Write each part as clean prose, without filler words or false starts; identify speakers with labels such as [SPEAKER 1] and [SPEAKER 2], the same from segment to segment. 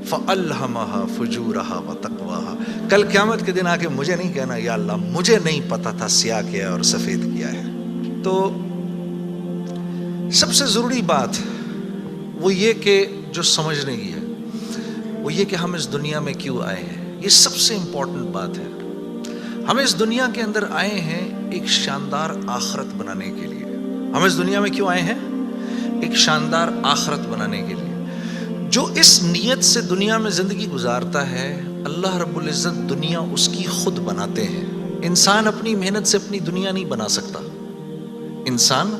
[SPEAKER 1] فَأَلْهَمَهَا فُجُورَهَا وَتَقْوَاهَا. کل قیامت کے دن آ کے مجھے نہیں کہنا یا اللہ مجھے نہیں پتا تھا سیاہ کیا ہے اور سفید کیا ہے. تو سب سے ضروری بات وہ یہ کہ جو سمجھنے کی ہے وہ یہ کہ ہم اس دنیا میں کیوں آئے ہیں. یہ سب سے امپورٹنٹ بات ہے. ہم اس دنیا کے اندر آئے ہیں ایک شاندار آخرت بنانے کے لیے. ہم اس دنیا میں کیوں آئے ہیں؟ ایک شاندار آخرت بنانے کے لیے. جو اس نیت سے دنیا میں زندگی گزارتا ہے اللہ رب العزت دنیا اس کی خود بناتے ہیں. انسان اپنی محنت سے اپنی دنیا نہیں بنا سکتا. انسان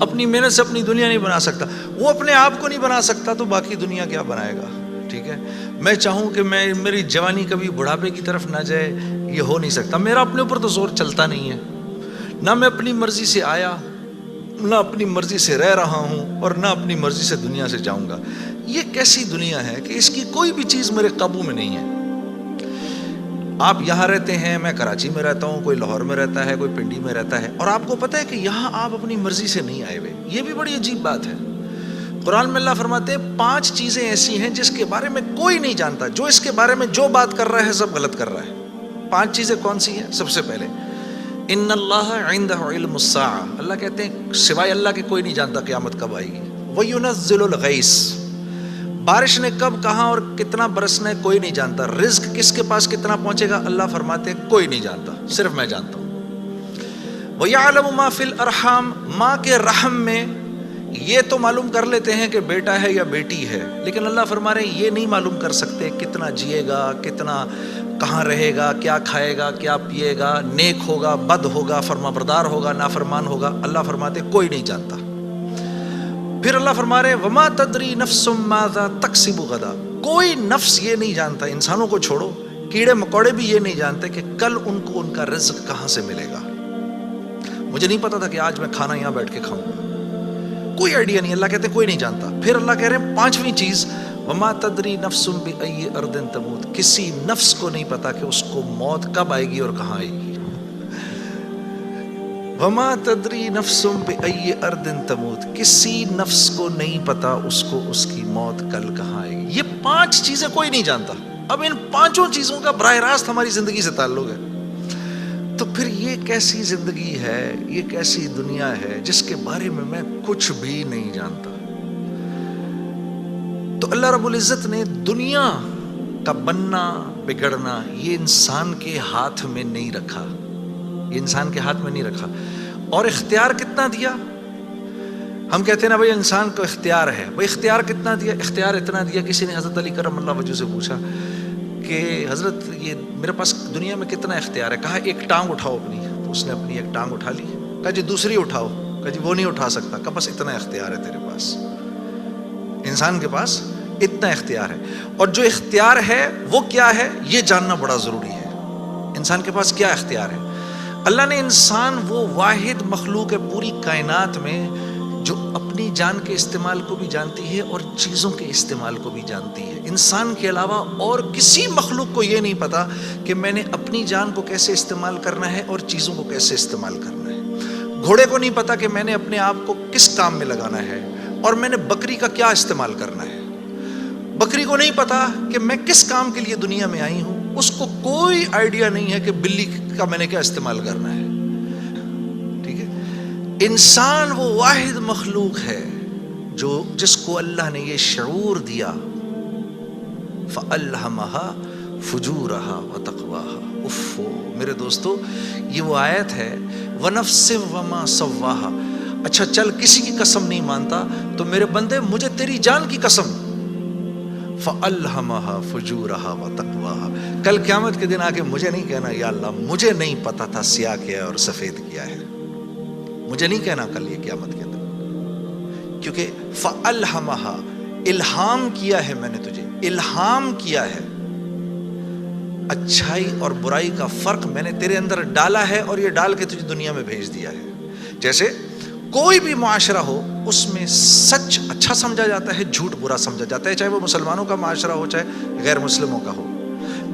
[SPEAKER 1] اپنی محنت سے اپنی دنیا نہیں بنا سکتا. وہ اپنے آپ کو نہیں بنا سکتا تو باقی دنیا کیا بنائے گا؟ ٹھیک ہے. میں چاہوں کہ میری جوانی کبھی بڑھاپے کی طرف نہ جائے، یہ ہو نہیں سکتا. میرا اپنے اوپر تو زور چلتا نہیں ہے. نہ میں اپنی مرضی سے آیا، نہ اپنی مرضی سے رہ رہا ہوں، اور نہ اپنی مرضی سے دنیا سے جاؤں گا. یہ کیسی دنیا ہے کہ اس کی کوئی بھی چیز میرے قابو میں نہیں ہے. آپ یہاں رہتے ہیں، میں کراچی میں رہتا ہوں، کوئی لاہور میں رہتا ہے، کوئی پنڈی میں رہتا ہے، اور آپ کو پتہ ہے کہ یہاں آپ اپنی مرضی سے نہیں آئے ہوئے. یہ بھی بڑی عجیب بات ہے. قرآن میں اللہ فرماتے ہیں 5 چیزیں ایسی ہیں جس کے بارے میں کوئی نہیں جانتا. جو اس کے بارے میں جو بات کر رہا ہے سب غلط کر رہا ہے. 5 چیزیں کون سی ہیں؟ سب سے پہلے ان اللہ عندہ علم الساعہ. اللہ کہتے ہیں سوائے اللہ کے کوئی نہیں جانتا قیامت کب آئے گی. وَيُنَزِّلُ الْغَيْثَ. بارش نے کب کہاں اور کتنا برسنا ہے کوئی نہیں جانتا. رزق کس کے پاس کتنا پہنچے گا اللہ فرماتے ہیں کوئی نہیں جانتا، صرف میں جانتا ہوں. وَيَعْلَمُ مَا فِي الْأَرْحَامِ. ماں کے رحم میں یہ تو معلوم کر لیتے ہیں کہ بیٹا ہے یا بیٹی ہے، لیکن اللہ فرما رہے ہیں یہ نہیں معلوم کر سکتے کتنا جیے گا، کتنا کہاں رہے گا، کیا کھائے گا، کیا پیے گا، نیک ہوگا، بد ہوگا، فرما بردار ہوگا، نافرمان ہوگا. اللہ فرماتے کوئی نہیں جانتا. پھر اللہ فرما رہے وما تدری نفس ماذا تکسب غدا. کوئی نفس یہ نہیں جانتا، انسانوں کو چھوڑو، کیڑے مکوڑے بھی یہ نہیں جانتے کہ کل ان کو ان کا رزق کہاں سے ملے گا. مجھے نہیں پتا تھا کہ آج میں کھانا یہاں بیٹھ کے کھاؤں گا، کوئی آئیڈیا نہیں. اللہ کہتے ہیں کوئی نہیں جانتا. پھر اللہ کہہ رہے ہیں 5ویں چیز وما تدری نفس بأی ارض تموت. کسی نفس کو نہیں پتا کہ اس کو موت کب آئے گی اور کہاں آئے گی. وما تدری نفس بأی ارض تموت. کسی نفس کو نہیں پتا اس کو اس کی موت کل کہاں آئے گی. یہ 5 چیزیں کوئی نہیں جانتا. اب ان 5 چیزوں کا براہ راست ہماری زندگی سے تعلق ہے. تو پھر یہ کیسی زندگی ہے، یہ کیسی دنیا ہے جس کے بارے میں کچھ بھی نہیں جانتا. تو اللہ رب العزت نے دنیا کا بننا بگڑنا یہ انسان کے ہاتھ میں نہیں رکھا. یہ انسان کے ہاتھ میں نہیں رکھا. اور اختیار کتنا دیا؟ ہم کہتے ہیں نا بھائی انسان کو اختیار ہے. بھائی اختیار کتنا دیا؟ اختیار اتنا دیا. کسی نے حضرت علی کرم اللہ وجہ سے پوچھا کہ حضرت یہ میرے پاس دنیا میں کتنا اختیار ہے؟ کہا ایک ٹانگ اٹھاؤ اپنی. تو اس نے اپنی ایک ٹانگ اٹھا لی. کہا جی دوسری اٹھاؤ. کہا جی وہ نہیں اٹھا سکتا. کہا بس اتنا اختیار ہے تیرے پاس. انسان کے پاس اتنا اختیار ہے. اور جو اختیار ہے وہ کیا ہے یہ جاننا بڑا ضروری ہے. انسان کے پاس کیا اختیار ہے؟ اللہ نے انسان وہ واحد مخلوق ہے پوری کائنات میں جو اپنی جان کے استعمال کو بھی جانتی ہے اور چیزوں کے استعمال کو بھی جانتی ہے. انسان کے علاوہ اور کسی مخلوق کو یہ نہیں پتا کہ میں نے اپنی جان کو کیسے استعمال کرنا ہے اور چیزوں کو کیسے استعمال کرنا ہے. گھوڑے کو نہیں پتا کہ میں نے اپنے آپ کو کس کام میں لگانا ہے اور میں نے بکری کا کیا استعمال کرنا ہے. بکری کو نہیں پتا کہ میں کس کام کے لیے دنیا میں آئی ہوں. اس کو کوئی آئیڈیا نہیں ہے کہ بلی کا میں نے کیا استعمال کرنا ہے. ٹھیک ہے. انسان وہ واحد مخلوق ہے جس کو اللہ نے یہ شعور دیا فَأَلْهَمَهَا فُجُورَهَا وَتَقْوَاهَا. اف میرے دوستو یہ وہ آیت ہے وَنَفْسٍ وَمَا سَوَّاهَا. اچھا چل کسی کی قسم نہیں مانتا تو میرے بندے مجھے تیری جان کی قسم فَأَلْهَمَهَا فُجُورَهَا وَتَقْوَاهَا. کل قیامت کے دن آ کے مجھے نہیں کہنا یا اللہ مجھے نہیں پتا تھا سیاہ کیا ہے اور سفید کیا ہے. مجھے نہیں کہنا کل یہ قیامت کے دن، کیونکہ فَأَلْهَمَهَا الہام کیا ہے میں نے تجھے، الہام کیا ہے. اچھائی اور برائی کا فرق میں نے تیرے اندر ڈالا ہے اور یہ ڈال کے تجھے دنیا میں بھیج دیا ہے. جیسے کوئی بھی معاشرہ ہو اس میں سچ اچھا سمجھا جاتا ہے، جھوٹ برا سمجھا جاتا ہے، چاہے وہ مسلمانوں کا معاشرہ ہو چاہے غیر مسلموں کا ہو.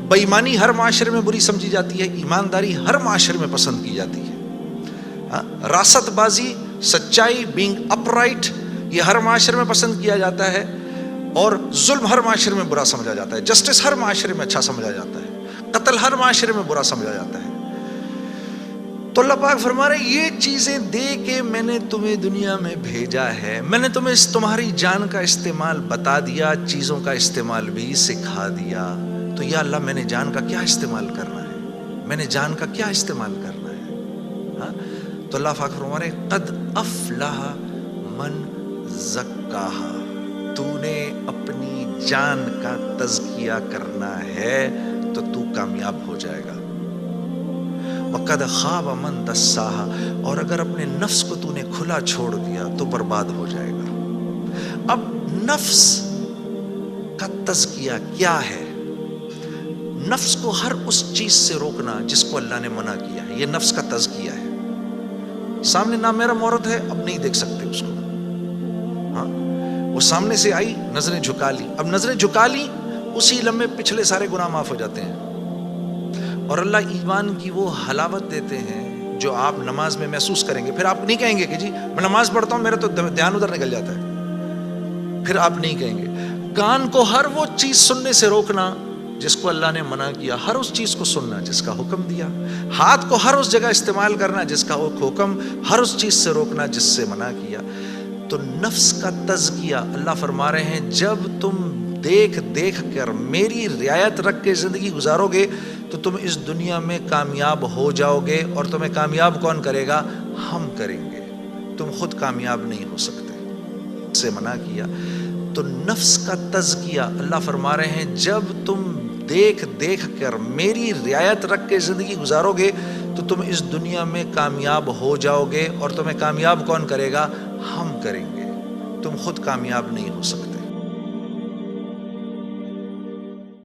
[SPEAKER 1] بے ایمانی ہر معاشرے میں بری سمجھی جاتی ہے، ایمانداری ہر معاشرے میں پسند کی جاتی ہے. راست بازی، سچائی، بینگ اپ رائٹ یہ ہر معاشرے میں پسند کیا جاتا ہے. اور ظلم ہر معاشرے میں برا سمجھا جاتا ہے، جسٹس ہر معاشرے میں اچھا سمجھا جاتا ہے، قتل ہر معاشرے میں برا سمجھا جاتا ہے۔ تو اللہ پاک فرما رہے یہ چیزیں دے کے میں نے تمہیں دنیا میں بھیجا ہے، میں نے تمہیں تمہاری جان کا استعمال بتا دیا، چیزوں کا استعمال بھی سکھا دیا۔ تو یا اللہ میں نے جان کا کیا استعمال کرنا ہے، میں نے جان کا کیا استعمال کرنا ہے؟ ہاں؟ تو اللہ پاک فرما رہے قد افلح من زکاہا، تو نے اپنی جان کا تزکیہ کرنا ہے تو تو کامیاب ہو جائے گا۔ وَقَدْ خَابَ مَنْ دَسَّاهَا، اور اگر اپنے نفس کو تو نے کھلا چھوڑ دیا تو برباد ہو جائے گا۔ اب نفس کا تزکیہ کیا ہے؟ نفس کو ہر اس چیز سے روکنا جس کو اللہ نے منع کیا ہے، یہ نفس کا تزکیہ ہے۔ سامنے نامیرا عورت ہے، اب نہیں دیکھ سکتے اس کو، ہاں وہ سامنے سے آئی، نظریں جھکا لی، اب نظریں جھکا لی اسی لمحے پچھلے سارے گناہ معاف ہو جاتے ہیں۔ اور اللہ ایمان کی وہ حلاوت دیتے ہیں جو آپ نماز میں محسوس کریں گے، پھر آپ نہیں کہیں گے کہ جی میں نماز پڑھتا ہوں میرا تو دھیان ادھر نکل جاتا ہے، پھر آپ نہیں کہیں گے۔ کان کو ہر وہ چیز سننے سے روکنا جس کو اللہ نے منع کیا، ہر اس چیز کو سننا جس کا حکم دیا۔ ہاتھ کو ہر اس جگہ استعمال کرنا جس کا حکم، ہر اس چیز سے روکنا جس سے منع کیا۔ تو نفس کا تزکیہ اللہ فرما رہے ہیں جب تم دیکھ دیکھ کر میری رعایت رکھ کے زندگی گزارو گے تو تم اس دنیا میں کامیاب ہو جاؤ گے، اور تمہیں کامیاب کون کرے گا؟ ہم کریں گے، تم خود کامیاب نہیں ہو سکتے۔ سے منع کیا تو نفس کا تزکیہ اللہ فرما رہے ہیں جب تم دیکھ دیکھ کر میری رعایت رکھ کے زندگی گزارو گے تو تم اس دنیا میں کامیاب ہو جاؤ گے، اور تمہیں کامیاب کون کرے گا؟ ہم کریں گے، تم خود کامیاب نہیں ہو سکتے۔